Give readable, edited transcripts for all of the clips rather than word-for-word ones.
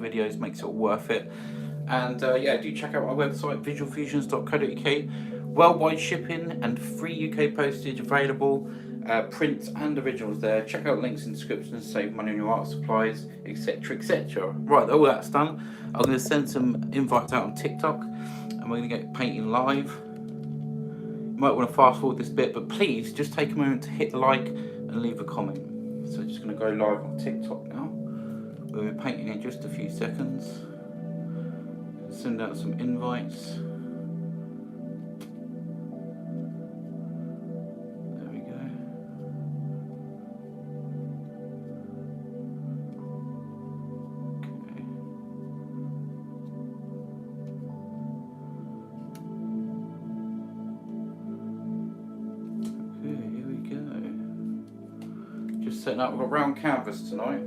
other videos, makes it all worth it. And yeah, do check out our website, visualfusions.co.uk. Worldwide shipping and free UK postage available. Prints and originals there. Check out links in the description to save money on your art supplies, etc. etc. Right, all that's done. I'm going to send some invites out on TikTok and we're going to get painting live. You might want to fast forward this bit, but please just take a moment to hit like and leave a comment. So just going to go live on TikTok now. We'll be painting in just a few seconds. Send out some invites. There we go. Okay. Okay, here we go. Just setting up, we've got round canvas tonight.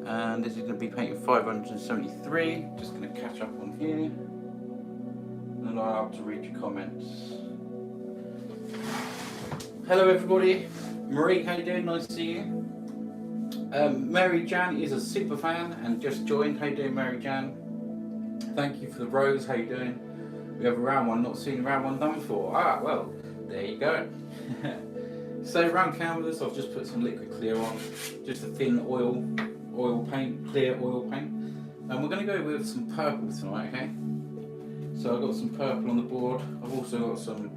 And this is going to be painting 573. Just going to catch up on here. And then I'll have to read your comments. Hello everybody. Marie, how you doing? Nice to see you. Mary Jan is a super fan and just joined. How you doing, Mary Jan? Thank you for the rose. How you doing? We have a round one, not seen a round one done before. Ah, well, there you go. So round canvas, I've just put some liquid clear on. Just a thin oil paint, clear oil paint, and we're going to go with some purple tonight, okay? So I've got some purple on the board. I've also got some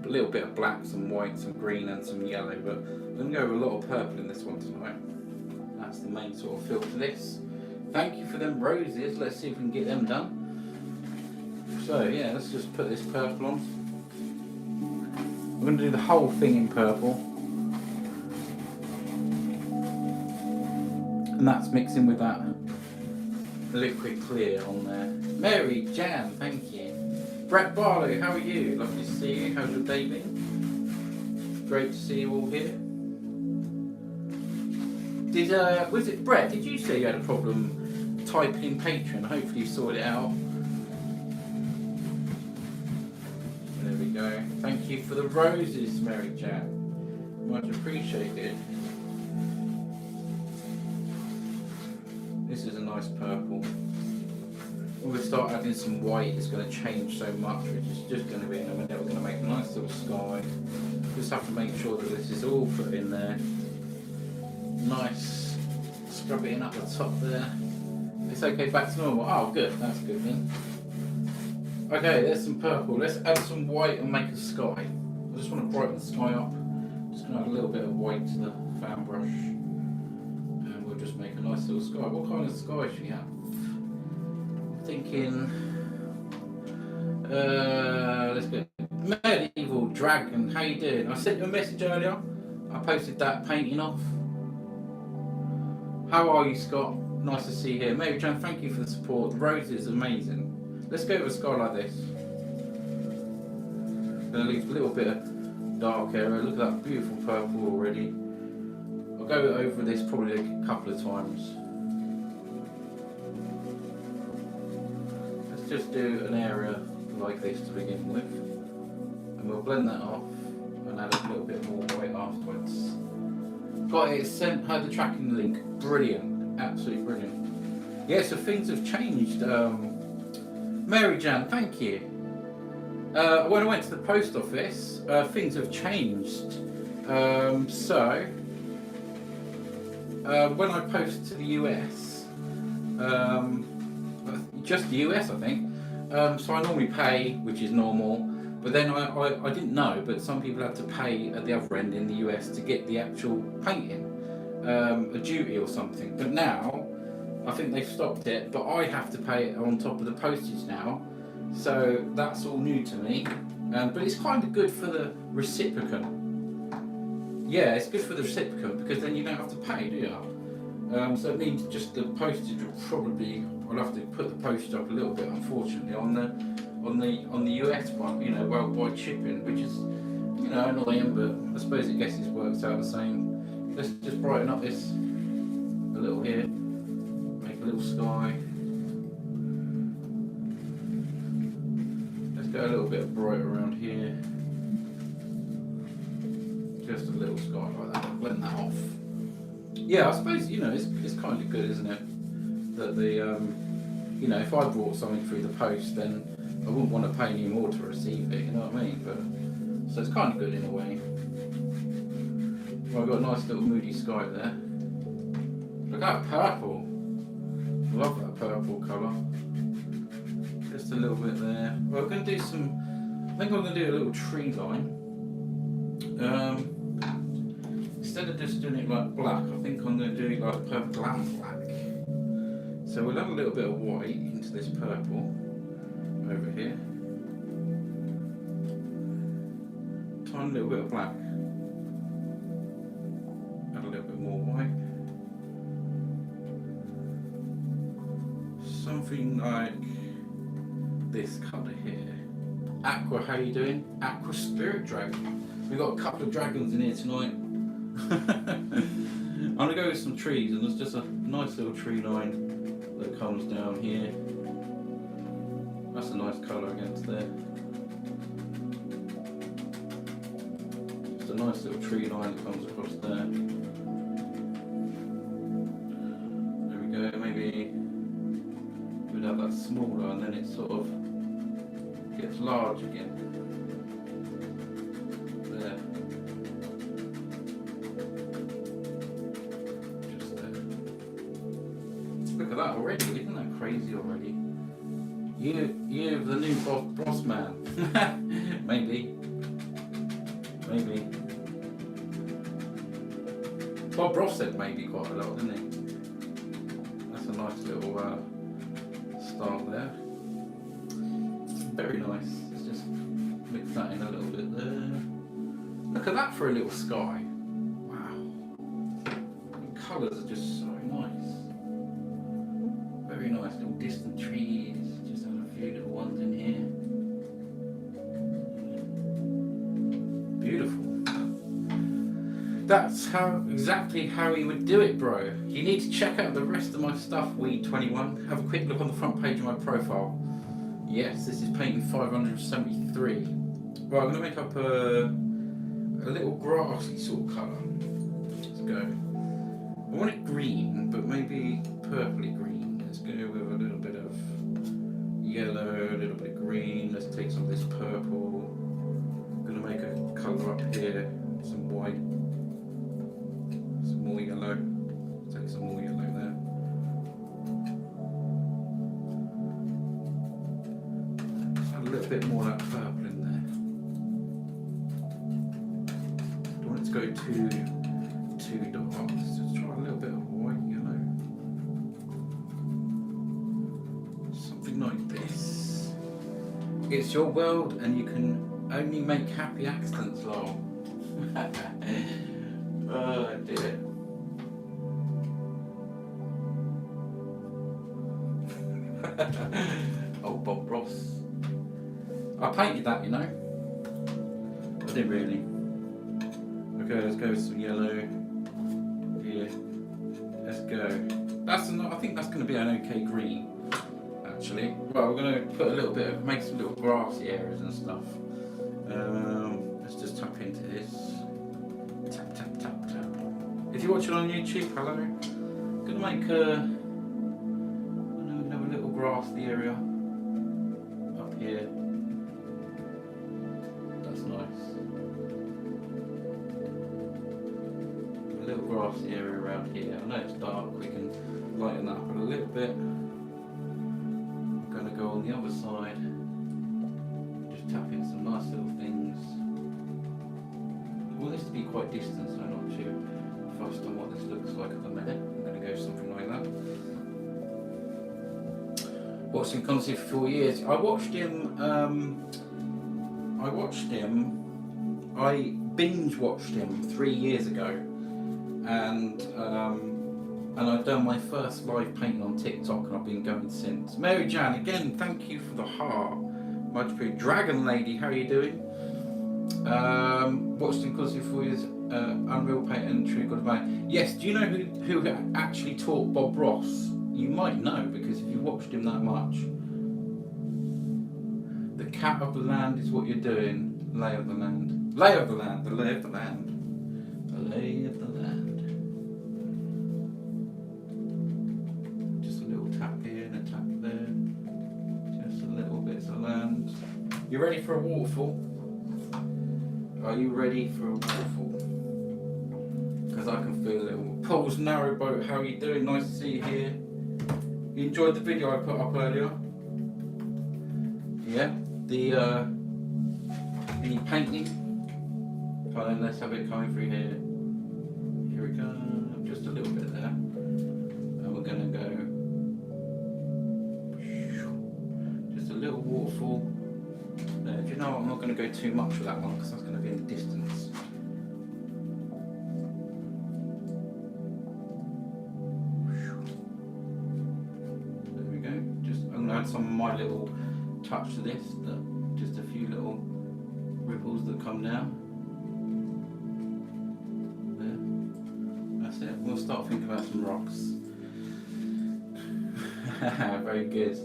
little bit of black, some white, some green and some yellow, but I'm going to go with a lot of purple in this one tonight. That's the main sort of feel for this. Thank you for them roses. Let's see if we can get them done. So yeah, let's just put this purple on. We're going to do the whole thing in purple. And that's mixing with that liquid clear on there. Mary Jan, thank you. Brett Barlow, how are you? Lovely to see you. How's your day been? Great to see you all here. Was it Brett? Did you say you had a problem typing in Patreon? Hopefully you sorted it out. There we go. Thank you for the roses, Mary Jan. Much appreciated. This is a nice purple. When we start adding some white, it's going to change so much, which is just going to be in a minute. We're going to make a nice little sky. Just have to make sure that this is all put in there. Nice. Scrub it in up the top there. It's okay, back to normal. Oh, good. That's good then. Okay, there's some purple. Let's add some white and make a sky. I just want to brighten the sky up. Just going to add a little bit of white to the fan brush. Just make a nice little sky. What kind of sky should we have? I'm thinking let's go Medieval Dragon. How you doing? I sent you a message earlier. I posted that painting off. How are you, Scott? Nice to see you here. Mary Jan, thank you for the support. The rose is amazing. Let's go with a sky like this. Gonna leave a little bit of dark area. Look at that beautiful purple already. Go over this probably a couple of times. Let's just do an area like this to begin with, and we'll blend that off and add a little bit more white afterwards. Got it sent, had the tracking link. Brilliant, absolutely brilliant. Yeah, so things have changed. Mary Jan, thank you. When I went to the post office, things have changed. When I post to the US, just the US I think, so I normally pay, which is normal, but then I didn't know, but some people had to pay at the other end in the US to get the actual painting, a duty or something, but now I think they've stopped it, but I have to pay it on top of the postage now, so that's all new to me, but it's kind of good for the recipient. Yeah, it's good for the recipient because then you don't have to pay, do you? So it means just the postage will probably, I'll have to put the postage up a little bit, unfortunately, on the US one, you know, worldwide shipping, which is, you know, annoying, but I suppose it works out the same. Let's just brighten up this a little here, make a little sky. Let's go a little bit brighter around here. Just a little sky like that, blend that off. Yeah, I suppose, you know, it's kind of good, isn't it? that the you know, if I brought something through the post, then I wouldn't want to pay any more to receive it. You know what I mean? But so it's kind of good in a way. Well, I've got a nice little moody sky there. Look at that purple. Love that purple colour. Just a little bit there. Well, we're going to do some. I think I'm going to do a little tree line. Instead of just doing it like black, I think I'm going to do it like purple and black. So we'll add a little bit of white into this purple over here. Tiny little bit of black. Add a little bit more white. Something like this colour here. Aqua, how you doing? Aqua Spirit Dragon. We've got a couple of dragons in here tonight. I'm going to go with some trees, and there's just a nice little tree line that comes down here. That's a nice colour against there. Just a nice little tree line that comes across there. There we go, maybe we'd have that smaller and then it sort of gets large again. There. Just there. Look at that already, isn't that crazy already? You're the new boss man. Maybe. Bob Ross said maybe quite a lot, didn't he? That's a nice little start there. Very nice. Let's just mix that in a little bit there. Look at that for a little sky. Wow. The colours are just so nice. Very nice little distant trees. Just have a few little ones in here. Beautiful. That's exactly how he would do it, bro. You need to check out the rest of my stuff, Weed21. Have a quick look on the front page of my profile. Yes, this is painting 573. Right, I'm going to make up a little grassy sort of colour. Let's go. I want it green, but maybe purpley green. Let's go with a little bit of yellow, a little bit of green. Let's take some of this purple. I'm going to make a colour up here, some white. Some more yellow. Take some more yellow there. Add a little bit more of that purple in there. Don't want it to go too dark. Just try a little bit of white yellow. Something like this. It's your world and you can only make happy accidents, lol. Oh dear. Oh, Bob Ross. I painted that, you know. I did really. Okay, let's go with some yellow here. Let's go. I think that's going to be an okay green, actually. Right, we're going to put a little bit of, make some little grassy areas and stuff. Let's just tap into this. Tap, tap, tap, tap. If you're watching on YouTube, hello. I'm going to make a little grassy area up here. That's nice. A little grassy area around here. I know it's dark, we can lighten that up a little bit. I'm going to go on the other side. Just tap in some nice little things. I want this to be quite distant, so I'm not too fussed on what this looks like at the minute. I'm going to go something like that. Watched him constantly for 4 years. I binge watched him 3 years ago, and I've done my first live painting on TikTok, and I've been going since. Mary Jan, again, thank you for the heart. Much appreciated. Dragon Lady, how are you doing? Watched him constantly for 4 years. Unreal Paint and True God of Man. Yes, do you know who actually taught Bob Ross? You might know, because if you watched him that much. The cat of the land is what you're doing. Lay of the land. Lay of the land. The lay of the land. The lay of the land. Just a little You ready for a waterfall? Are you ready for a waterfall? Because I can feel it. Paul's Narrowboat, how are you doing? Nice to see you here. You enjoyed the video I put up earlier? Yeah? The painting. So then let's have it coming through here. Here we go. Just a little bit there. And we're going to go. Just a little waterfall. There. Do you know what? I'm not going to go too much with that one because that's going to be in the distance. There we go. Just I'm going to add some of my little touch to this. Just a few little ripples that come down. There. That's it. We'll start thinking about some rocks. Very good.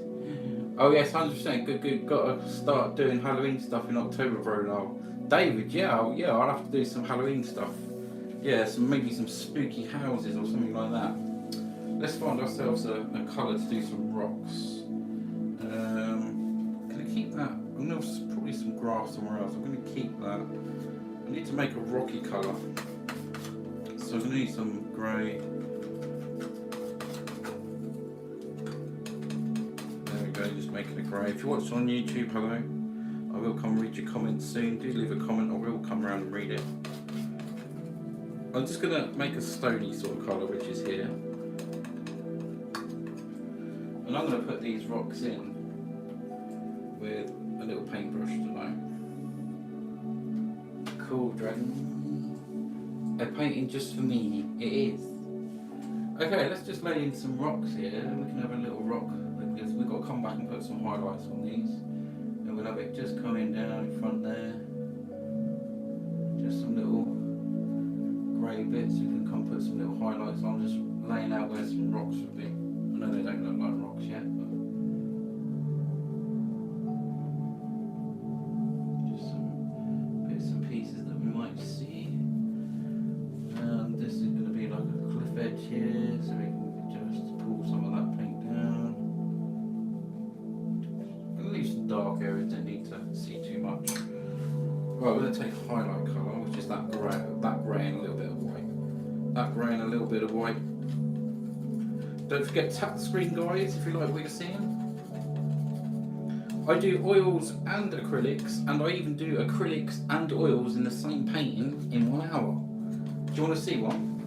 Oh yes, 100%. Good. Got to start doing Halloween stuff in October, bro. Now, David, yeah, I'll have to do some Halloween stuff. Yeah, maybe some spooky houses or something like that. Let's find ourselves a colour to do some rocks. Gonna keep that. I'm gonna probably some grass somewhere else. I'm gonna keep that. I need to make a rocky colour, so I'm gonna need some grey. Just making it grey. If you're watching on YouTube, hello. I will come read your comments soon. Do leave a comment, I will come around and read it. I'm just going to make a stony sort of colour, which is here. And I'm going to put these rocks in with a little paintbrush tonight. Cool, Dragon. A painting just for me. It is. Okay, let's just lay in some rocks here and we can have a little rock. We've got to come back and put some highlights on these, and we'll have it just coming down in front there. Just some little grey bits. We can come put some little highlights on, just laying out where some rocks would be. I know they don't look like rocks yet, but just some bits and pieces that we might see. And this is going to be like a cliff edge here, so we can just pull some of that paint down. Dark areas, don't need to see too much. Right, we're going to take a highlight colour, which is that grey and a little bit of white. That grey and a little bit of white. Don't forget to tap the screen, guys, if you like what you're seeing. I do oils and acrylics, and I even do acrylics and oils in the same painting in 1 hour. Do you want to see one?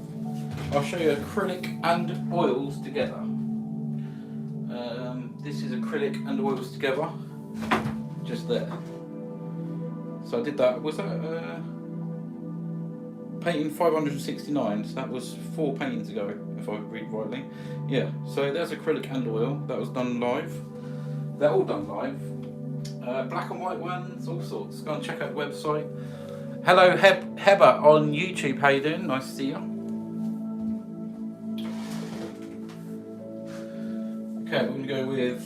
I'll show you acrylic and oils together. This is acrylic and oils together. Just there. So I did that. Was that painting 569? So that was 4 paintings ago, if I read rightly. Yeah. So there's acrylic and oil. That was done live. They're all done live. Black and white ones, all sorts. Go and check out the website. Hello, Heba on YouTube. How you doing? Nice to see you. Okay, we're going to go with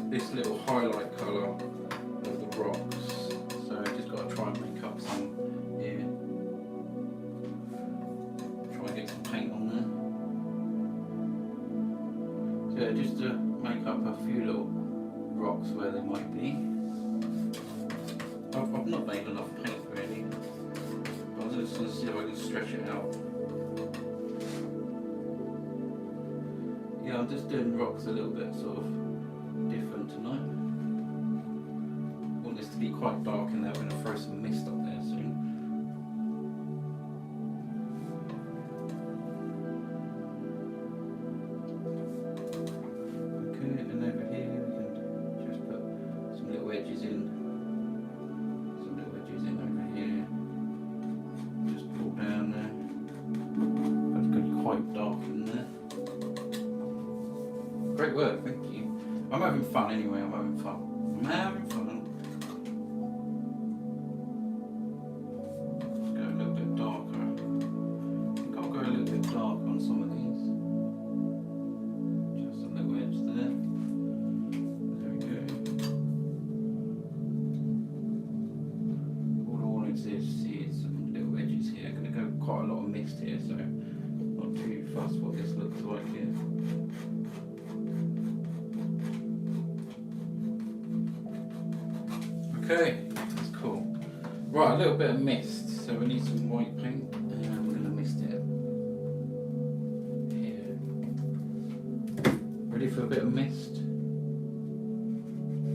this little highlight colour of the rocks. So just got to try and make up some here. Try and get some paint on there. So yeah, just to make up a few little rocks where they might be. I've not made enough paint really. But I'm just going to see if I can stretch it out. Yeah, I'm just doing rocks a little bit sort of different tonight. I want this to be quite dark in there. I'm going to throw some mist up there soon. Okay, and over here we can just put some little edges in. Some little edges in over here. Just pull down there. That's going to be quite dark in there. Great work, thank you. I'm having fun anyway, I'm having fun. I'm having fun. Let's go a little bit darker. I think I'll go a little bit dark on some of these. Just a little edge there. There we go. All I wanted to see is some little edges here. I'm going to go quite a lot of mist here, so not too fussed what this looks like here. Okay, that's cool. Right, a little bit of mist. So we need some white paint, and we're going to mist it here. Ready for a bit of mist?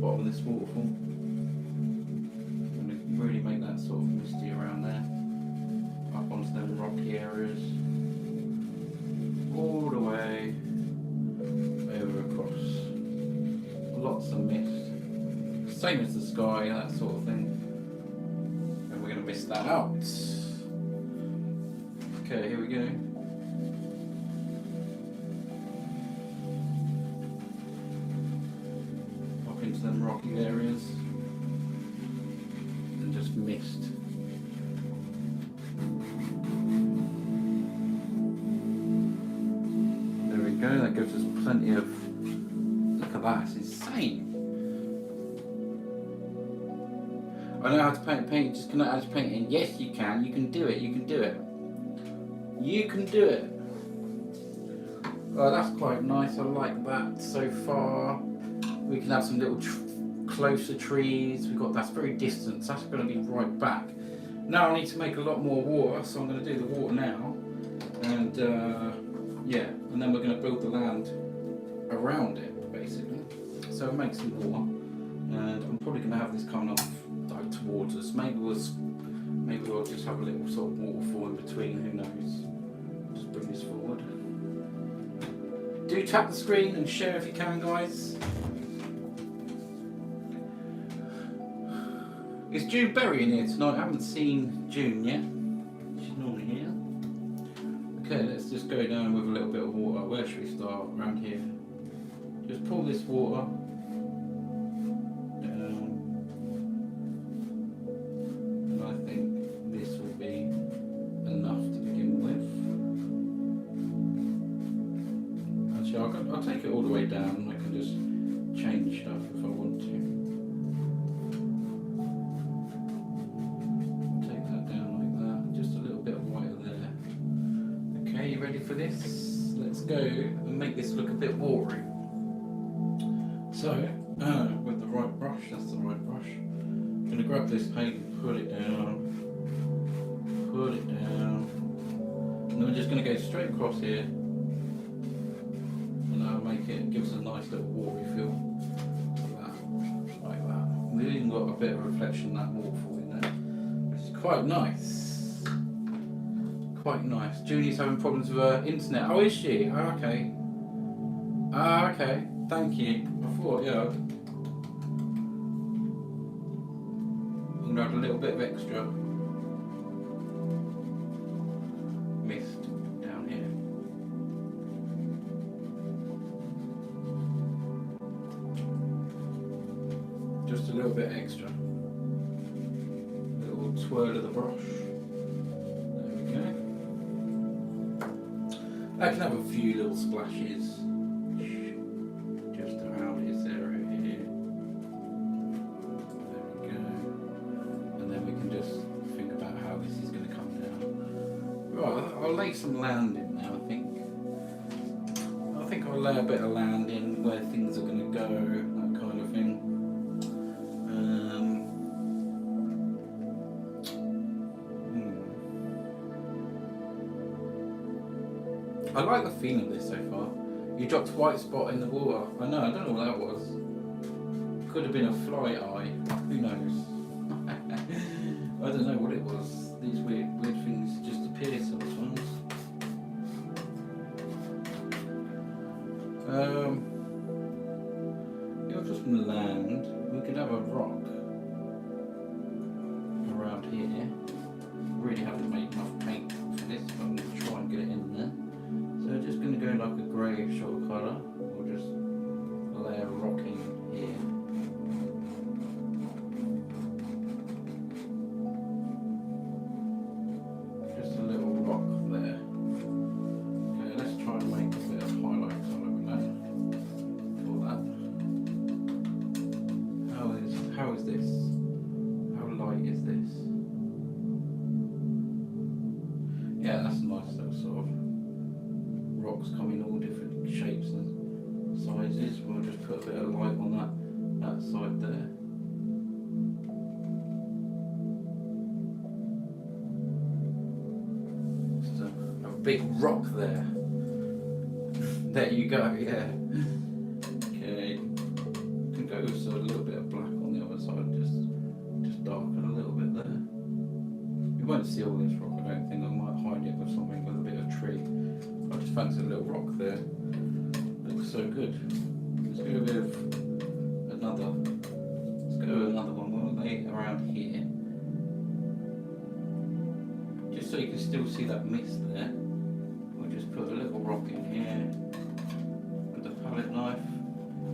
Bottom of this waterfall. I'm going to really make that sort of misty around there. Up onto them rocky areas. All the way over across. Lots of mist. Same as the sky, that sort of thing. And we're going to mist that out. Okay, here we go. Up into them rocky areas. And just mist. There we go, that gives us plenty of... Look at that, it's insane. I know how to paint, just cannot add painting. Yes, you can do it, you can do it. You can do it. Oh, that's quite nice, I like that so far. We can have some little closer trees. That's very distant, so that's going to be right back. Now I need to make a lot more water, so I'm going to do the water now. And yeah, and then we're going to build the land around it, basically. So make some water. And I'm probably going to have this coming off towards us. Maybe we'll just have a little sort of waterfall in between, who knows. Just bring this forward. Do tap the screen and share if you can, guys. Is June Berry in here tonight? I haven't seen June yet. She's normally here. Okay, let's just go down with a little bit of water. Where should we start? Around here. Just pour this water. I'll take it all the way down. I can just change stuff if I want to. Take that down like that. Just a little bit of white there. Okay, you ready for this? Let's go and make this look a bit watery. So, with the right brush, that's the right brush. I'm going to grab this paint and put it down. Put it down. And then we're just going to go straight across here. Make it, gives us a nice little watery feel, like that. We've even got a bit of reflection in that waterfall in there, which is quite nice. Quite nice. Julie's having problems with her internet. Oh, is she? Oh, okay. Ah, okay. Thank you. I thought, yeah. I'm gonna add a little bit of extra mist down here. Just a little bit extra. A little twirl of the brush. There we go. I can have a few little splashes just around this area here. There we go. And then we can just think about how this is going to come down. Right, I'll lay some land in now, I think. I think I'll lay a bit of land in where things are going to go, that kind of thing. I like the feeling of this so far. You dropped a white spot in the water. I know, I don't know what that was. Could have been a fly eye. Who knows? I don't know what it was. These weird things just appear sometimes. You're just from the land. We could have a rock around here. Really haven't made enough paint for this, but I'm going to try and get it in there. So we're just going to go like a grey sort of colour. We'll just lay a rock in here. Just a little rock there. Okay, let's try and make a bit of highlight colour with that. For that. How is this? How light is this? Yeah, that's a nice little sort of rocks come in all different shapes and sizes. big rock there. There you go, yeah. Okay, can go with a little bit of black on the other side, just darken a little bit there. You won't see all this rock, I don't think. I might hide it with something with a bit of tree. I just fancy a little rock there. Looks so good. Let's go with another. Let's go with another one. We'll lay it around here, just so you can still see that mist there. We'll just put a little rock in here with the palette knife.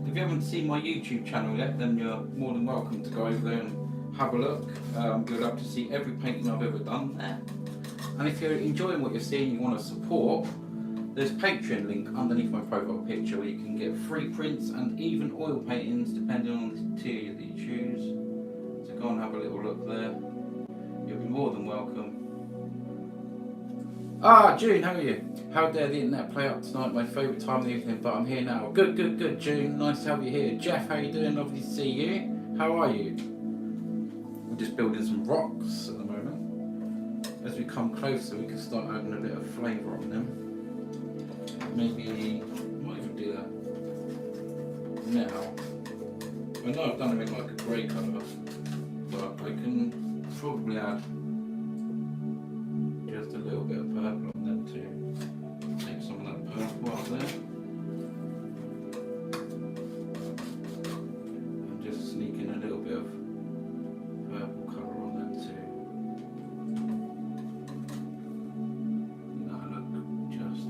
If you haven't seen my YouTube channel yet, then you're more than welcome to go over there and have a look. You'll have to see every painting I've ever done there. And if you're enjoying what you're seeing, you want to support, there's a Patreon link underneath my profile picture where you can get free prints and even oil paintings depending on the tier that you choose. So go and have a little look there. You'll be more than welcome. Ah, June, how are you? How dare the internet play up tonight? My favourite time of the evening, but I'm here now. Good, June. Nice to have you here. Jeff, how you doing? Lovely to see you. How are you? We're just building some rocks at the moment. As we come closer, we can start adding a bit of flavour on them. Maybe, I might even do that now. I know I've done them in like a grey colour, but I can probably add just a little bit of purple on them too. Take some of that purple up there. And just sneak in a little bit of purple colour on them too. That look just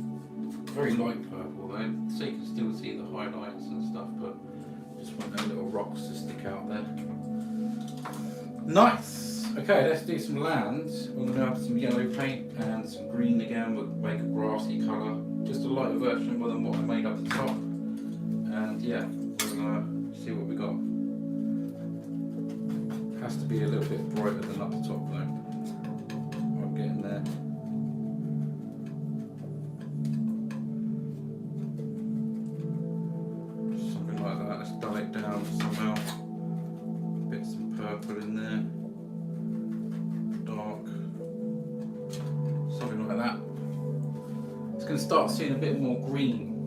very light purple though, so you can still see the highlights and stuff, but just want those little rocks to stick out there. Nice! Okay, let's do some land. We're going to have some yellow paint and some green again. We'll make a grassy colour, just a lighter version than what I made up the top. And yeah, we're going to see what we got. Has to be a little bit brighter than up the top though. I'm getting there. Something like that. Let's dull it down somehow. Bit some purple in there. Dark. Something like that. It's going to start seeing a bit more green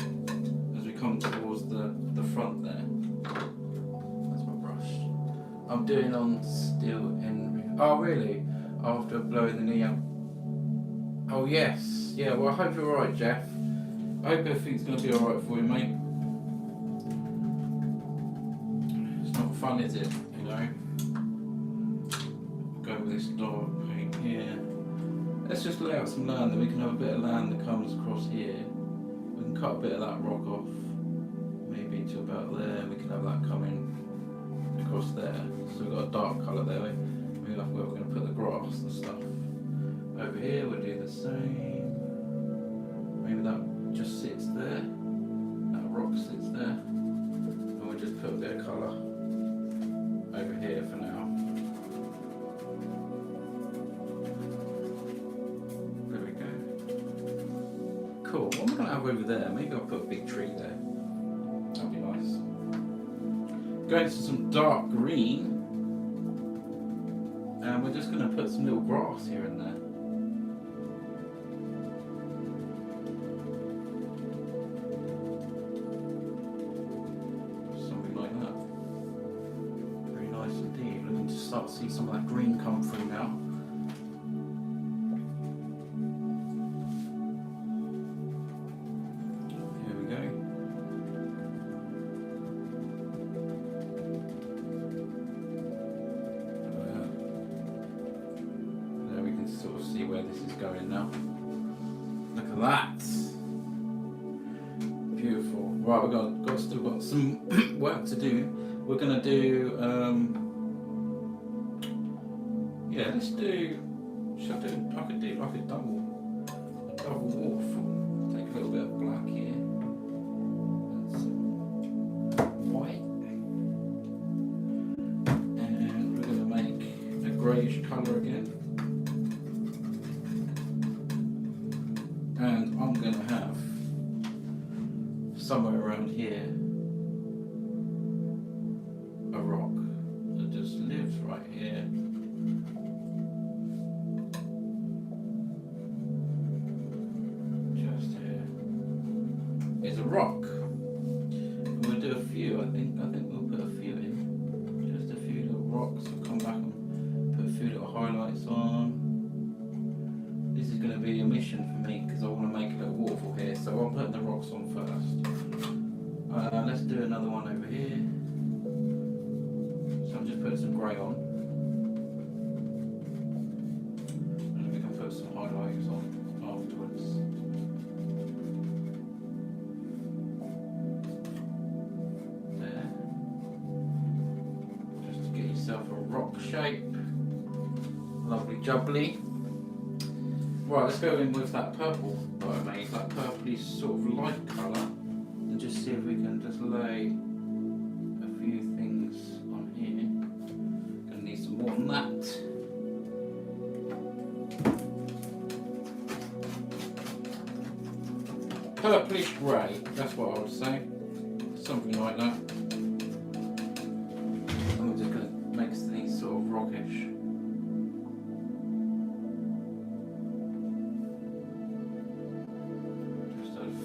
as we come towards the front there. That's my brush. I'm doing on steel and... Oh really? After blowing the neon. Oh yes. Yeah, well I hope you're alright, Jeff. I hope everything's going to be alright for you, mate. It's not fun, is it? You know? Go with this dark paint here. Let's just lay out some land, then we can have a bit of land that comes across here. We can cut a bit of that rock off, maybe to about there. We can have that coming across there. So we've got a dark colour there. Maybe that's where we're going to put the grass and stuff. Over here we'll do the same. Maybe that just sits there. That rock sits there. And we'll just put a bit of colour over here for now. Cool. What am I going to have over there? Maybe I'll put a big tree there. That'd be nice. Going to some dark green. And we're just going to put some little grass here and there. Something like that. Very nice indeed. Looking to start to see some of that green come through now. Sort of see where this is going now. Look at that. Beautiful. Right, we've still got some work to do. We're gonna do yeah, let's do, I could do like a double waterfall. Take a little bit of black here. And some white. And we're gonna make a greyish colour again. And I'm going to have somewhere around here a rock that just lives right here. I think we'll put a few in, just a few little rocks. We'll come back and put a few little highlights on. This is going to be a mission for me because I want to make a little waterfall here, so I'm putting the rocks on first. Let's do another one over here. So I'm just putting some grey on, and then we can put some highlights on afterwards. There. Just to get yourself a rock shape. Lovely jubbly. Right, let's go in with that purple that I made, that purpley sort of light colour, and just see if we can just lay a few things on here. Gonna need some more than that. Purplish grey, that's what I would say. Something like that. And we're just gonna make these sort of rockish.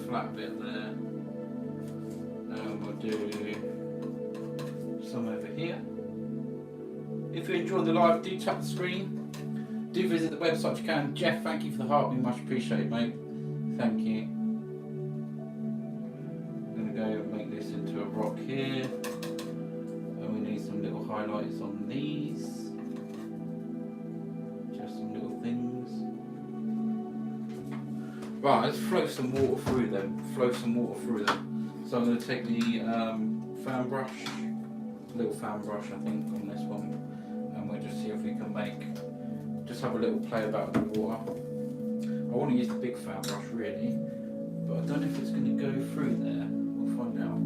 Flat bit there. We'll do some over here. If you enjoyed the live, do tap the screen. Do visit the website if you can. Jeff, thank you for the heart. We much appreciated, mate. Thank you. I'm going to go and make this into a rock here. And we need some little highlights on these. Just some little things. Right, let's flow some water through them. So I'm going to take the fan brush, little fan brush I think on this one, and we'll just see if we can just have a little play about the water. I want to use the big fan brush really, but I don't know if it's going to go through there. We'll find out.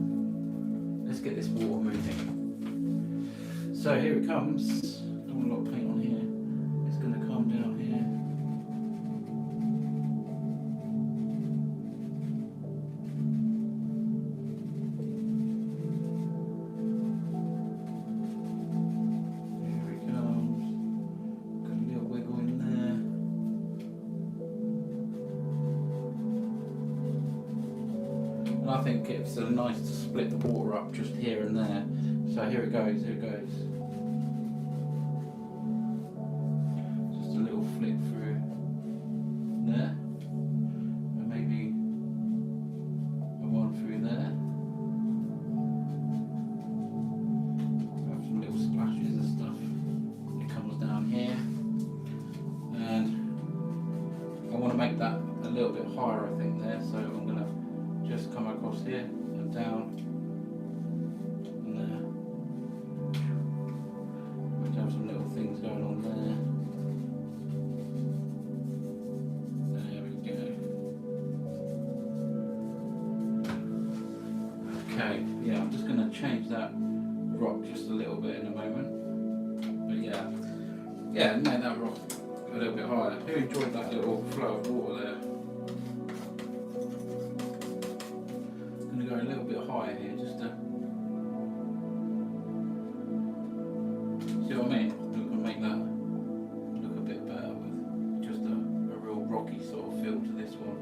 Let's get this water moving. So here it comes. Don't want a lot of paint on here. It's going to come down here. I think it's nice to split the water up just here and there. So here it goes, Just a little flick through there. And maybe one through there. Have some little splashes and stuff. It comes down here. And I want to make that a little bit higher, I think, there. So I'm going to just come across here and down and there. We have some little things going on there. There we go. Okay, yeah, I'm just going to change that rock just a little bit in a moment. But yeah, make that rock a little bit higher. Who enjoyed that little flow of water there? Go a little bit higher here, just to see what I mean. We can make that look a bit better with just a real rocky sort of feel to this one.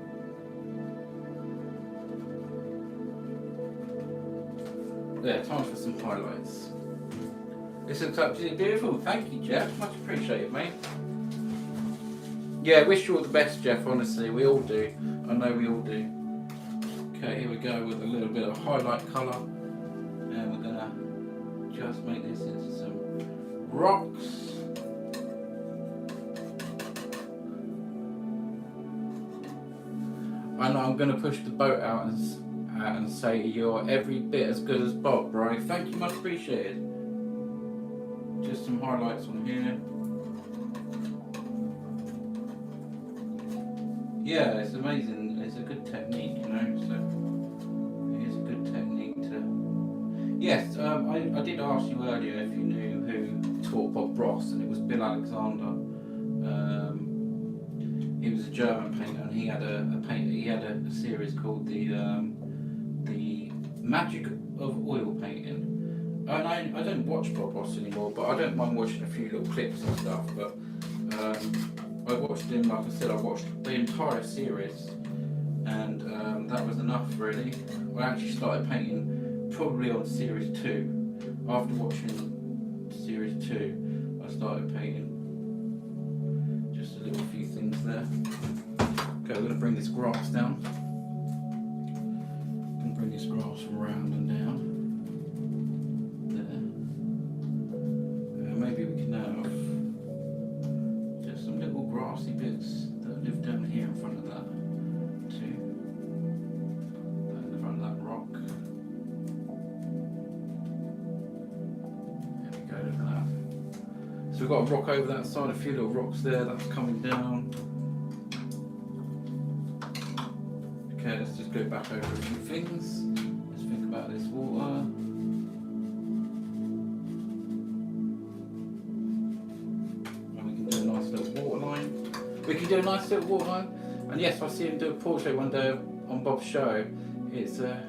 There, time for some highlights. This looks absolutely beautiful. Thank you, Jeff. Much appreciated, mate. Yeah, wish you all the best, Jeff. Honestly, we all do. I know we all do. Okay, here we go with a little bit of highlight colour, and we're going to just make this into some rocks. I know I'm going to push the boat out and say you're every bit as good as Bob, bro. Thank you, much appreciated. Just some highlights on here. Yeah, it's amazing. It's a good technique, you know. So it is a good technique to. Yes, I did ask you earlier if you knew who taught Bob Ross, and it was Bill Alexander. He was a German painter, and he had a series called the Magic of Oil Painting. And I don't watch Bob Ross anymore, but I don't mind watching a few little clips and stuff. But I watched him, like I said, I watched the entire series, and that was enough really. I actually started painting probably on series 2. After watching series 2, I started painting. Just a little few things there. Okay, we're going to bring this grass down. I'm going to bring this grass from around and down. There. Maybe we can have just some little grassy bits that live down here in front of that too. In front of that rock. There we go, look at that. So we've got a rock over that side, a few little rocks there, that's coming down. Okay, let's just go back over a few things. Let's think about this water. And we can do a nice little water line. And yes, I see him do a portrait one day on Bob's show. It's a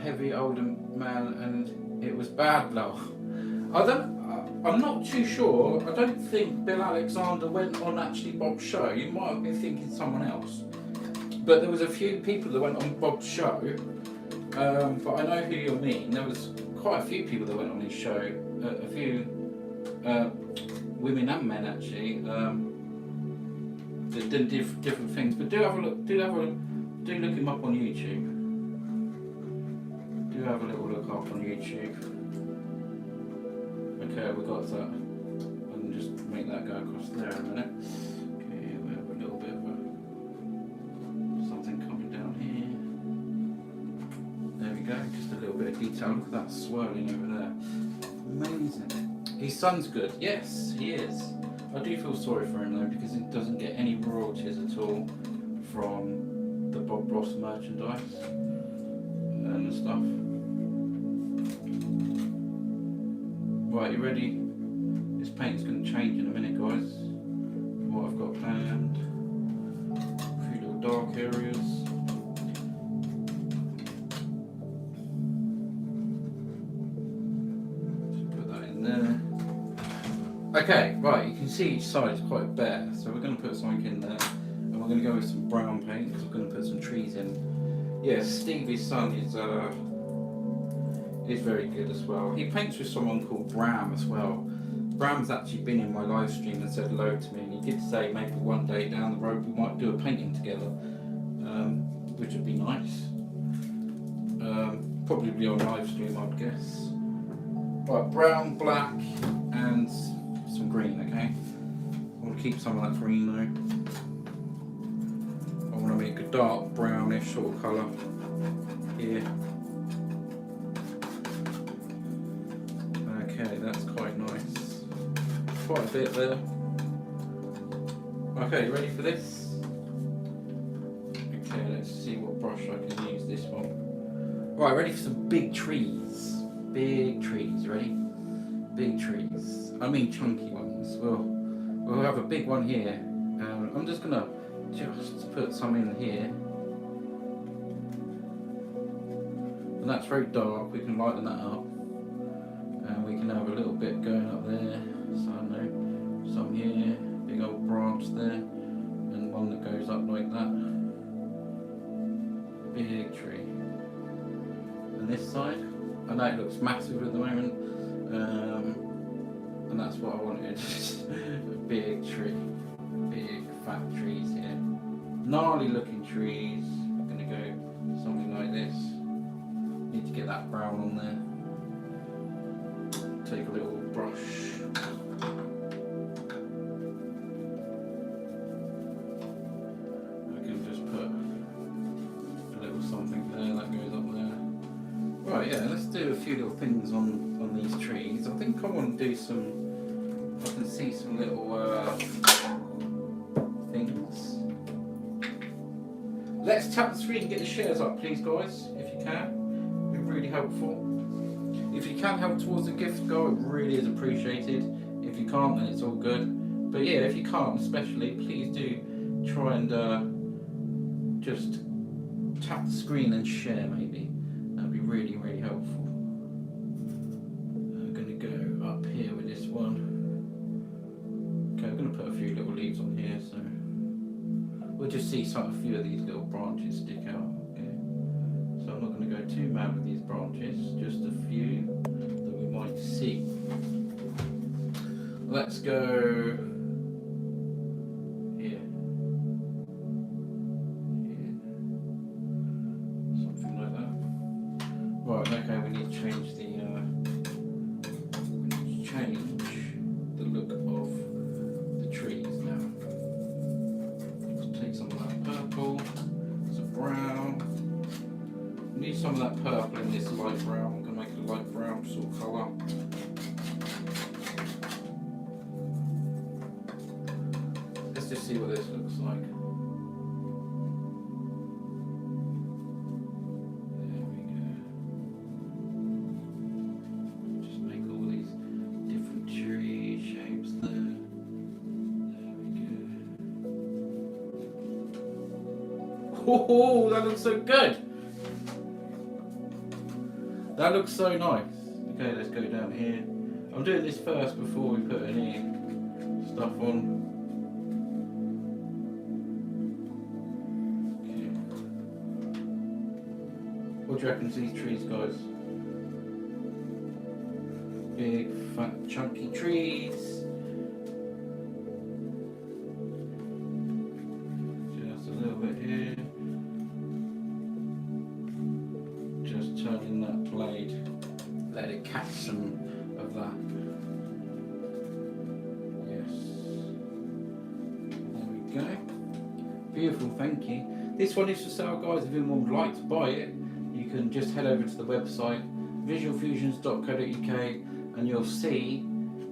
heavy older man and it was bad luck. I'm not too sure. I don't think Bill Alexander went on actually Bob's show. You might have been thinking someone else. But there was a few people that went on Bob's show. But I know who you mean. There was quite a few people that went on his show. A few women and men actually. That did different things. But do have a look. Do look him up on YouTube. Do have a little look up on YouTube. Okay, we got that. I can just make that go across there in a minute. Okay, we have a little bit of something coming down here. There we go, just a little bit of detail. Look at that swirling over there. Amazing. His son's good. Yes, he is. I do feel sorry for him though because he doesn't get any royalties at all from the Bob Ross merchandise and stuff. Right, you ready? This paint's going to change in a minute, guys. What I've got planned. A few little dark areas. Just put that in there. Okay, right, you can see each side is quite bare, so we're going to put something in there. And we're going to go with some brown paint because we're going to put some trees in. Yeah, Stevie's son is very good as well. He paints with someone called Bram as well. Bram's actually been in my live stream and said hello to me, and he did say maybe one day down the road we might do a painting together, which would be nice. Probably on live stream, I'd guess. Right, brown, black, and some green. Okay, I want to keep some of that green though. I want to make a dark brownish sort of colour here. Okay, that's quite nice. Quite a bit there. Okay, ready for this? Okay, let's see what brush I can use this one. Right, ready for some big trees. Big trees, ready? Big trees. I mean chunky ones. We'll have a big one here. I'm just gonna put some in here. And that's very dark, we can lighten that up. And we can have a little bit going up there, so I know, some here, big old branch there, and one that goes up like that. Big tree. And this side, I know it looks massive at the moment, and that's what I wanted. A big tree, big fat trees here. Gnarly looking trees. I'm gonna go something like this. Need to get that brown on there. Take a little brush. I can just put a little something there that goes up there. Right, yeah, let's do a few little things on these trees. I think I want to do some, I can see some little things. Let's tap the screen and get the shares up, please, guys, if you can. It'd be really helpful. If you can help towards the gift goal, it really is appreciated. If you can't, then it's all good. But yeah, if you can't especially, please do try and just tap the screen and share maybe. That'd be really, really helpful. I'm going to go up here with this one. Okay, I'm going to put a few little leaves on here, so we'll just see a few of these little branches stick out. Okay, so I'm not going to go too mad with these branches, just a few that we might see. Let's go here. Something like that. Right, okay, we need to change the look of the trees now. Let's take some of that purple, some brown. We need some of that purple in this light brown. I'm going to make it a light brown sort of colour. Let's just see what this looks like. There we go. Just make all these different tree shapes there. There we go. Oh, that looks so good. That looks so nice. Okay, let's go down here. I'm doing this first before we put any stuff on. Okay. What do you reckon to these trees, guys? Big, fat, chunky trees. Just a little bit here. Just turning that blade, let it catch some of that. Yes. There we go. Beautiful, thank you. This one is for sale, guys. If anyone would like to buy it, you can just head over to the website visualfusions.co.uk and you'll see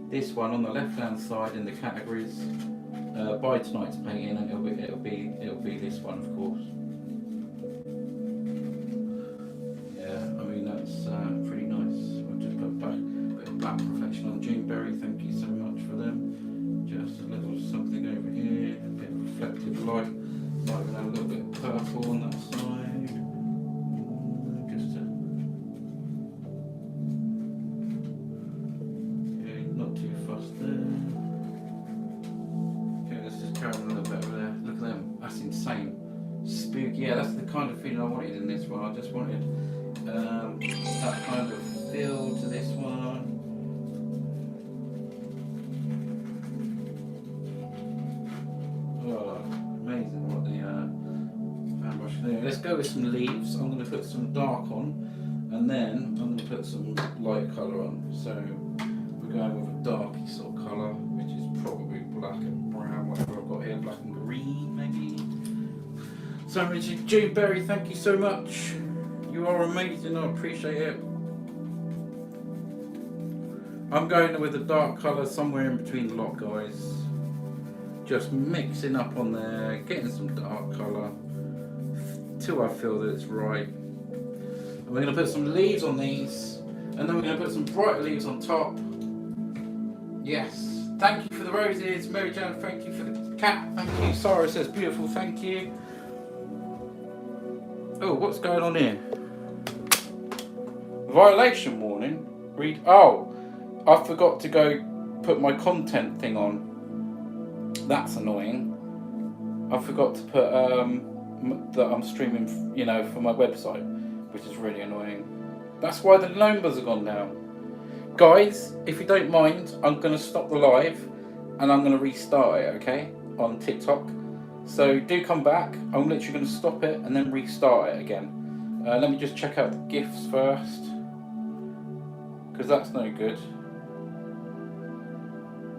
this one on the left hand side in the categories. Buy tonight's painting, and it'll be this one, of course. Pretty nice. I'll just put back a bit of black professional Juneberry, thank you so much for them. Just a little something over here, a bit of reflective light. Might even have a little bit of purple on that side. Okay, not too fussed there. Okay, let's just carry on a little bit over there. Look at them, that's insane. Spooky, yeah, that's the kind of feeling I wanted in this one. I just wanted that kind of feel to this one. Oh, amazing what the fan brush can do. Let's go with some leaves. I'm going to put some dark on, and then I'm going to put some light colour on. So we're going with a darky sort of colour, which is probably black and brown, whatever I've got here, black and green maybe. So Richard Juneberry, thank you so much. You are amazing, I appreciate it. I'm going with a dark colour somewhere in between the lot, guys. Just mixing up on there, getting some dark colour till I feel that it's right. And we're going to put some leaves on these, and then we're going to put some brighter leaves on top. Yes, thank you for the roses, Mary Jane, thank you for the cat, thank you. Sarah says beautiful, thank you. Oh, what's going on here? Violation warning. Read. Oh, I forgot to go put my content thing on. That's annoying. I forgot to put that I'm streaming, you know, for my website, which is really annoying. That's why the numbers have gone down. Guys, if you don't mind, I'm going to stop the live and I'm going to restart it, okay, on TikTok. So do come back. I'm literally going to stop it and then restart it again. Let me just check out the gifts first, because that's no good.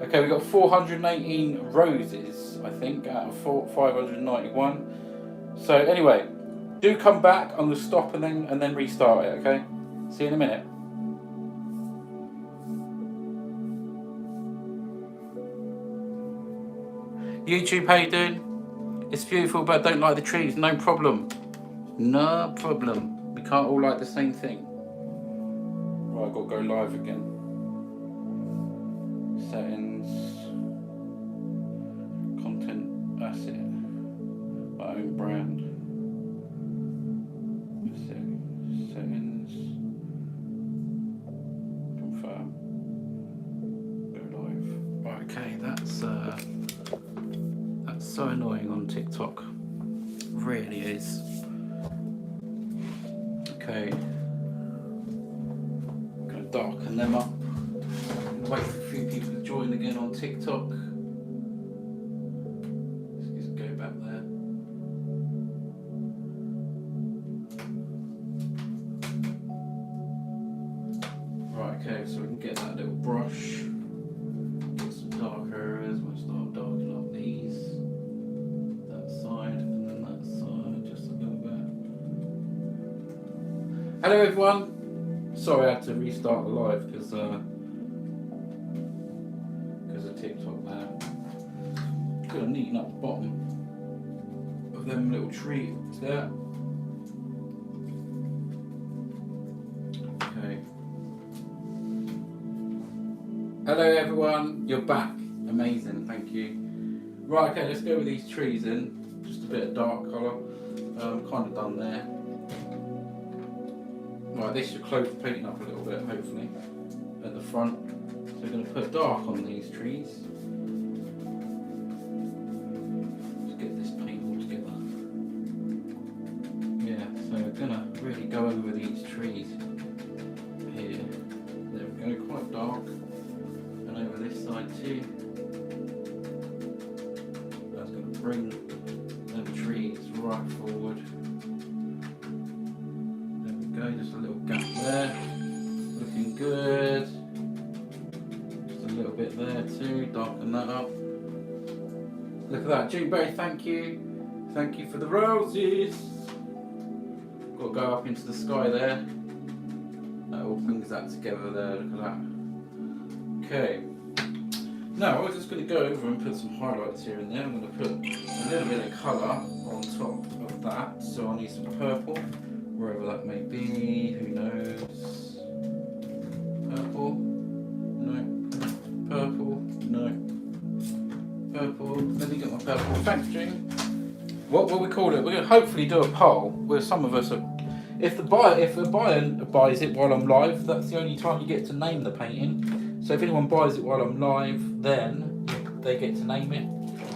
Okay, we got 418 roses, I think, out of 591. So anyway, do come back. I'm going to stop and then restart it, okay? See you in a minute. YouTube, how you doing? It's beautiful, but I don't like the trees. No problem. No problem. We can't all like the same thing. Right, I've got to go live again. Settings. Content asset. My own brand. Settings. Confirm. Go live. Right, okay, that's so annoying on TikTok. Really is. Okay, Okay. I'm going to darken them up. I'm going to wait for a few people to join again on TikTok. Let's just go back there. Right, okay, so we can get that little brush. Get some dark areas. We'll start darkening up these. That side and then that side just a little bit. Hello everyone. Sorry I had to restart the live because of TikTok there. Gonna neaten up the bottom of them little trees there. Okay. Hello everyone, you're back. Amazing, thank you. Right, okay, let's go with these trees in. Just a bit of dark colour. Kind of done there. Right, this should close the painting up a little bit, hopefully, at the front. So we're going to put dark on these trees. Let's get this paint all together. Yeah, so we're going to really go over these trees here. There we go, quite dark. And over this side too. That's going to bring them trees right forward. Just a little gap there, looking good. Just a little bit there too, darken that up. Look at that, Juneberry, thank you. Thank you for the roses. Got to go up into the sky there. That all brings that together there, look at that. Okay. Now we're just going to go over and put some highlights here and there. I'm going to put a little bit of colour on top of that. So I need some purple. Wherever that may be, who knows? Purple? No. Purple? No. Purple. Let me get my purple. Thanks, June. What will we call it? We're going to hopefully do a poll where some of us are. If a buyer buys it while I'm live, that's the only time you get to name the painting. So if anyone buys it while I'm live, then they get to name it.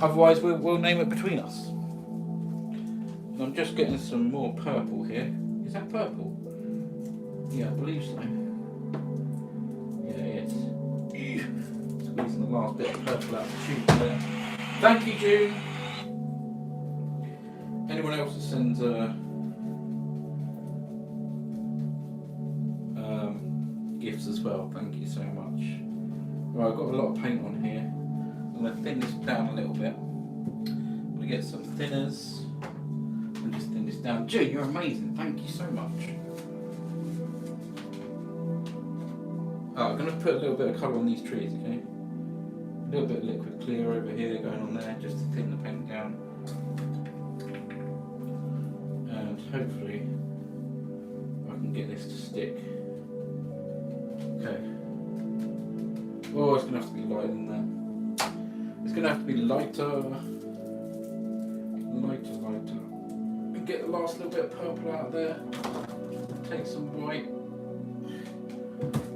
Otherwise, we'll name it between us. And I'm just getting some more purple here. Is that purple? Yeah, I believe so. Yeah, it is. Squeezing the last bit of purple out of the tube there. Thank you, June. Anyone else that sends gifts as well, thank you so much. Right, I've got a lot of paint on here. I'm going to thin this down a little bit. I'm going to get some thinners. And just thin this down. June, you're amazing. Thank you so much. I'm going to put a little bit of colour on these trees, okay? A little bit of liquid clear over here going on there just to thin the paint down. And hopefully I can get this to stick. Okay. Oh, it's going to have to be light in there. It's going to have to be lighter. Lighter. Get the last little bit of purple out there. Take some white.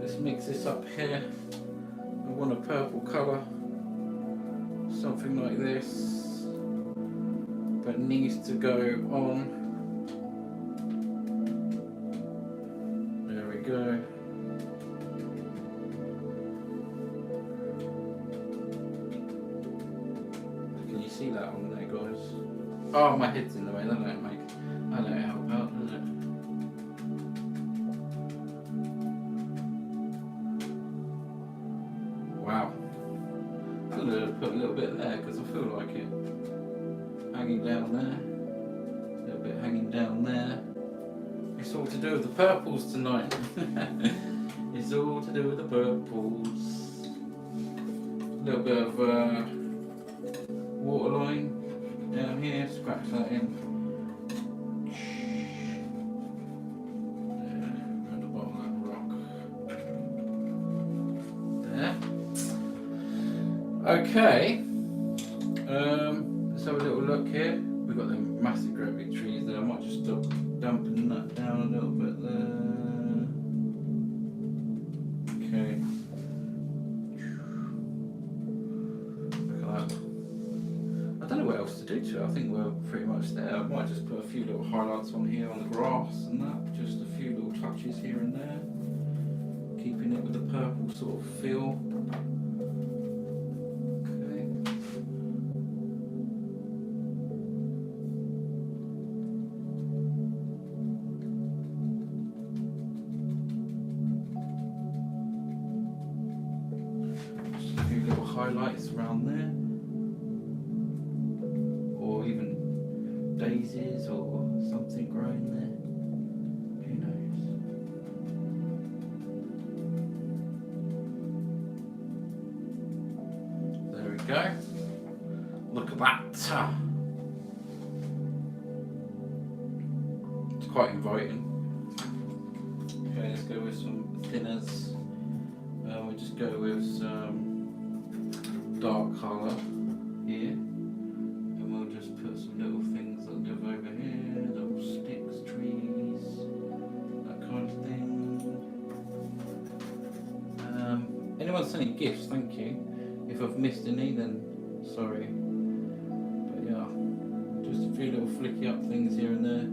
Let's mix this up here. I want a purple colour. Something like this. That needs to go on. There we go. Can you see that on there, guys? Oh, my head's in the way, that don't help out, does it? Wow. I'm going to put a little bit there because I feel like it. Hanging down there. A little bit hanging down there. It's all to do with the purples tonight. It's all to do with the purples. A little bit of waterline. Down here, scratch that in. There, around the bottom of that rock. There. Okay. Let's have a little look here. We've got them massive great big trees there. I might just stop dumping that down a little bit there. Okay. Look at that. I don't know what else to do. do to it. I think we're pretty much there. I might just put a few little highlights on here on the grass and that, just a few little touches here and there, keeping it with the purple sort of feel. Okay. Just a few little highlights around there. Or even daisies or something growing there. Who knows? There we go. Look at that. It's quite inviting. Okay, let's go with some thinners. We'll just go with some dark colour here. Put some little things that live over here, little sticks, trees, that kind of thing. Anyone sending gifts, thank you. If I've missed any, then sorry. But yeah, just a few little flicky up things here and there.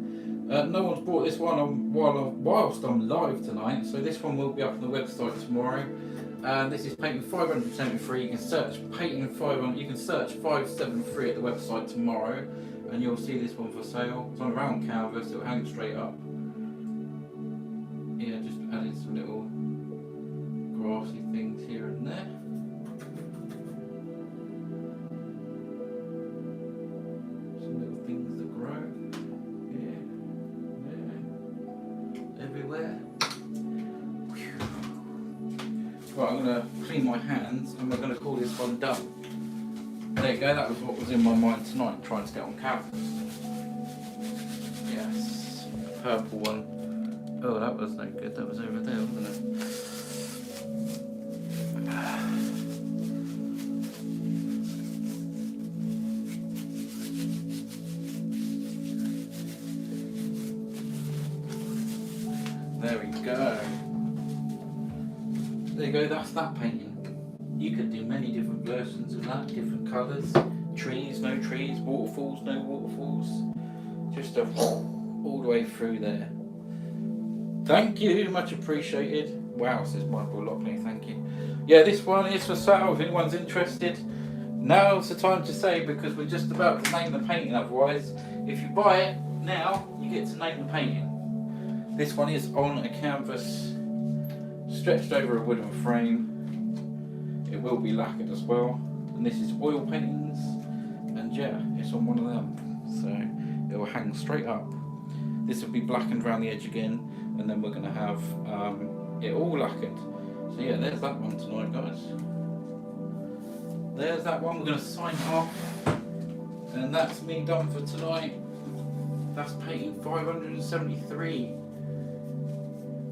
No one's bought this one on whilst I'm live tonight, so this one will be up on the website tomorrow. This is painting 573. You can search painting 500. You can search 573 at the website tomorrow, and you'll see this one for sale. It's on a round canvas. It'll hang straight up. Yeah, just added some little grassy things here and there. Some little things that grow. Yeah, everywhere. Right, I'm going to clean my hands and we're going to call this one done. There you go, that was what was in my mind tonight, trying to get on canvas. Yes, purple one. Oh, that was no good, that was over there, wasn't it? There we go. There you go, that's that painting. You could do many different versions of that, different colours. Trees, no trees, waterfalls, no waterfalls. Just all the way through there. Thank you, much appreciated. Wow, says Michael Lockley, thank you. Yeah, this one is for sale if anyone's interested. Now's the time to say, because we're just about to name the painting, otherwise, if you buy it now, you get to name the painting. This one is on a canvas, stretched over a wooden frame. It will be lacquered as well. And this is oil paintings, and yeah, it's on one of them. So it will hang straight up. This will be blackened around the edge again, and then we're going to have it all lacquered. So yeah, there's that one tonight, guys. There's that one. We're going to sign off, and that's me done for tonight. That's painting 573.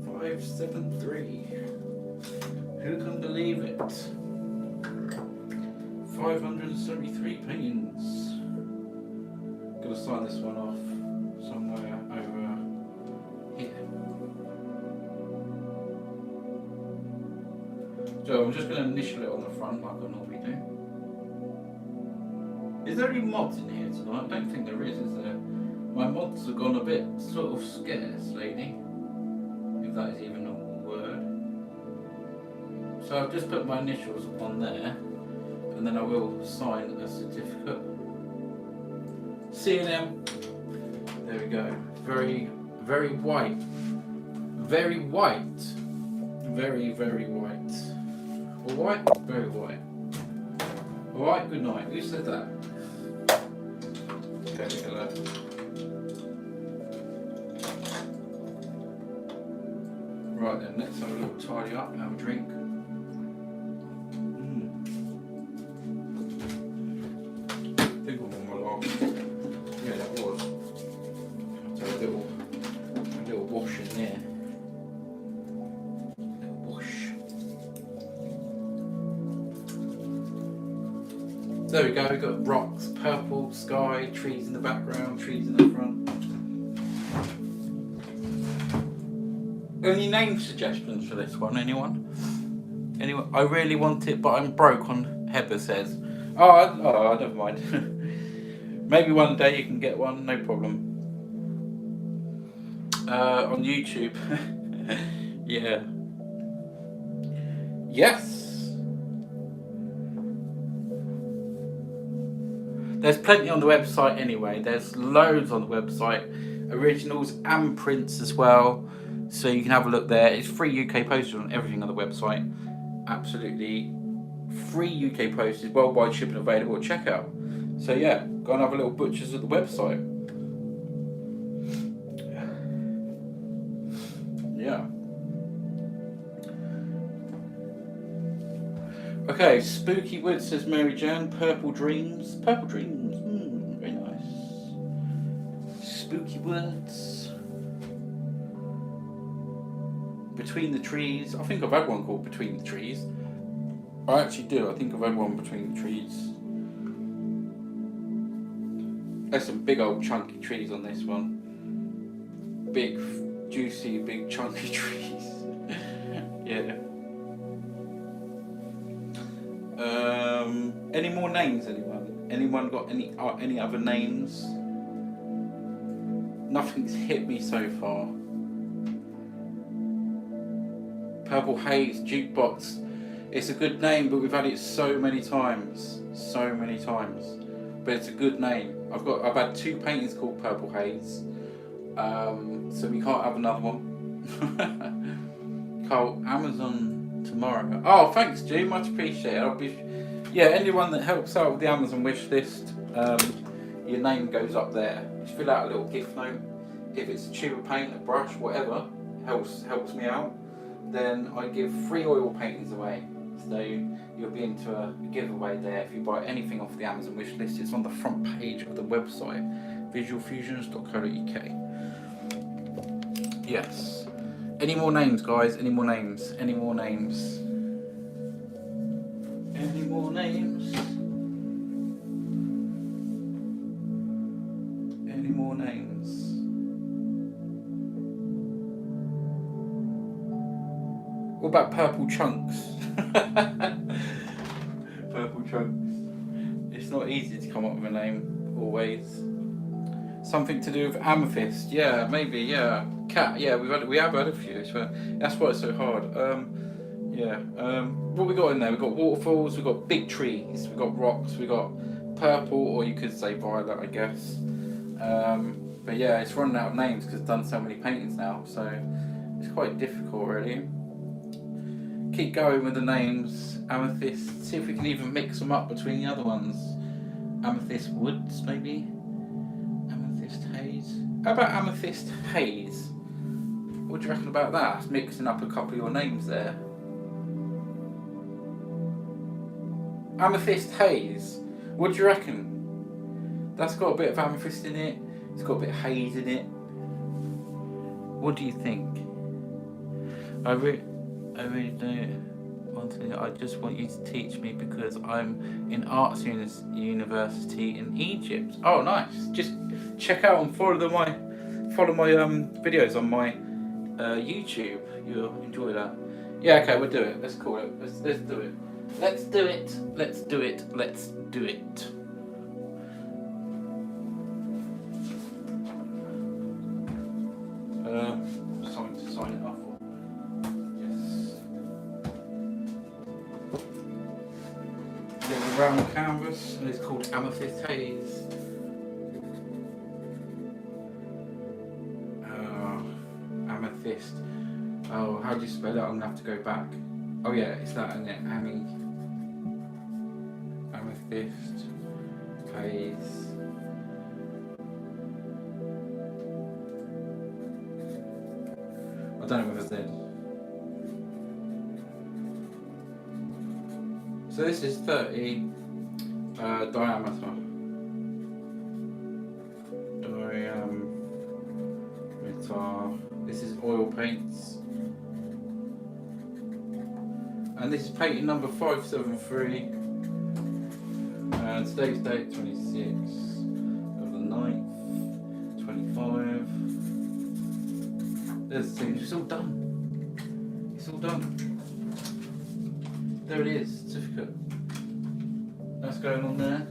573. Who can believe it? 573 paintings. Gonna sign this one off somewhere over here. So I'm just gonna initial it on the front like I normally do. Is there any mods in here tonight? I don't think there is there? My mods have gone a bit sort of scarce lately, if that is even a word. So I've just put my initials on there, and then I will sign a certificate. C&M. There we go. Very, very white. Very white. Very, very white. All white? Very white. All right, good night. Who said that? Okay, hello. Right then, let's have a little tidy up and have a drink. Yeah, that was. So a little wash in there. Little wash. There we go, we've got rocks, purple, sky, trees in the background, trees in the front. Any name suggestions for this one, anyone? Anyone? I really want it, but I'm broke on Heather says. Oh, never mind. Maybe one day you can get one, no problem. On YouTube. Yeah. Yes. There's plenty on the website anyway. There's loads on the website, originals and prints as well. So you can have a look there. It's free UK postage on everything on the website. Absolutely free UK postage, worldwide shipping available at checkout. So yeah, go and have a little butchers at the website. Yeah. Okay, Spooky Wood, says Mary Jan. Purple Dreams. Purple Dreams. Very nice. Spooky Woods. Between the Trees. I think I've had one called Between the Trees. I actually do. I think I've had one Between the Trees. There's some big old chunky trees on this one. Big, juicy, big chunky trees. Yeah. Any more names, anyone? Anyone got any other names? Nothing's hit me so far. Purple Haze, Jukebox. It's a good name, but we've had it so many times. So many times. But it's a good name. I've had 2 paintings called Purple Haze. So we can't have another one. Carl, Amazon tomorrow. Oh, thanks, Stu. Much appreciated. Yeah, anyone that helps out with the Amazon wish list, your name goes up there. Just fill out a little gift note. If it's a tube of paint, a brush, whatever, helps me out. Then I give free oil paintings away. So you'll be into a giveaway there if you buy anything off the Amazon wish list. It's on the front page of the website, visualfusions.co.uk. Yes. Any more names, guys? Any more names? Any more names? Any more names? Any more names? What about Purple Chunks? Purple Chunks. It's not easy to come up with a name, always. Something to do with amethyst. Yeah, maybe, yeah. Cat, yeah, we have had a few. So that's why it's so hard. Yeah. What we got in there? We got waterfalls. We got big trees. We got rocks. We got purple, or you could say violet, I guess. But yeah, it's running out of names because I've done so many paintings now. So it's quite difficult, really. Keep going with the names. Amethyst. See if we can even mix them up between the other ones. Amethyst Woods, maybe. Amethyst Haze. How about Amethyst Haze? What do you reckon about that? It's mixing up a couple of your names there. Amethyst Haze. What do you reckon? That's got a bit of amethyst in it. It's got a bit of haze in it. What do you think? I really don't. One thing, I just want you to teach me because I'm in arts university in Egypt. Oh, nice! Just check out and follow my videos on my YouTube. You'll enjoy that. Yeah, okay, we'll do it. Let's call it. Let's do it. Let's do it. Let's do it. Let's do it. Something to sign it off for. Yes. Little round canvas, and it's called Amethyst Haze. Amethyst. Oh, how do you spell it? I'm gonna have to go back. Oh yeah, it's that, isn't it? Amethyst Haze. I don't know if it's in. So this is 30 diameter. This is oil paints. And this is painting number 573. And today's date 26 of the 9th, 25. There's the thing, it's all done. It's all done. There it is, certificate. That's going on there.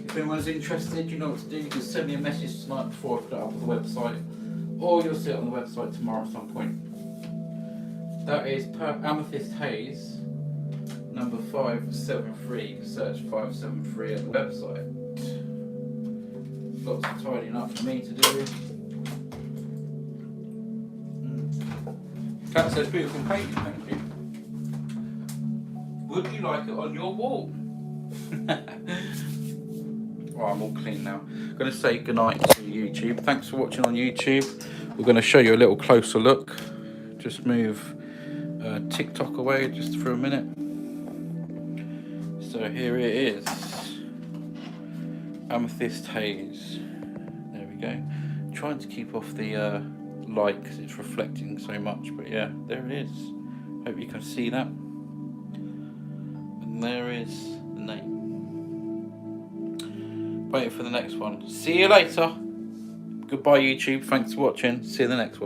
Is if anyone's interested, you know what to do. You can send me a message tonight before I put it up on the website, or you'll see it on the website tomorrow at some point. That is Amethyst Haze, number 573. Search 573 at the website. Lots of tidying up for me to do. Cat says beautiful painting, thank you. Would you like it on your wall? Oh, I'm all clean now. I'm going to say goodnight to YouTube. Thanks for watching on YouTube. We're going to show you a little closer look. Just move TikTok away just for a minute. So here it is. Amethyst Haze. There we go. Trying to keep off the light because it's reflecting so much. But yeah, there it is. Hope you can see that. And there is the name. Waiting for the next one. See you later. Goodbye YouTube. Thanks for watching. See you in the next one.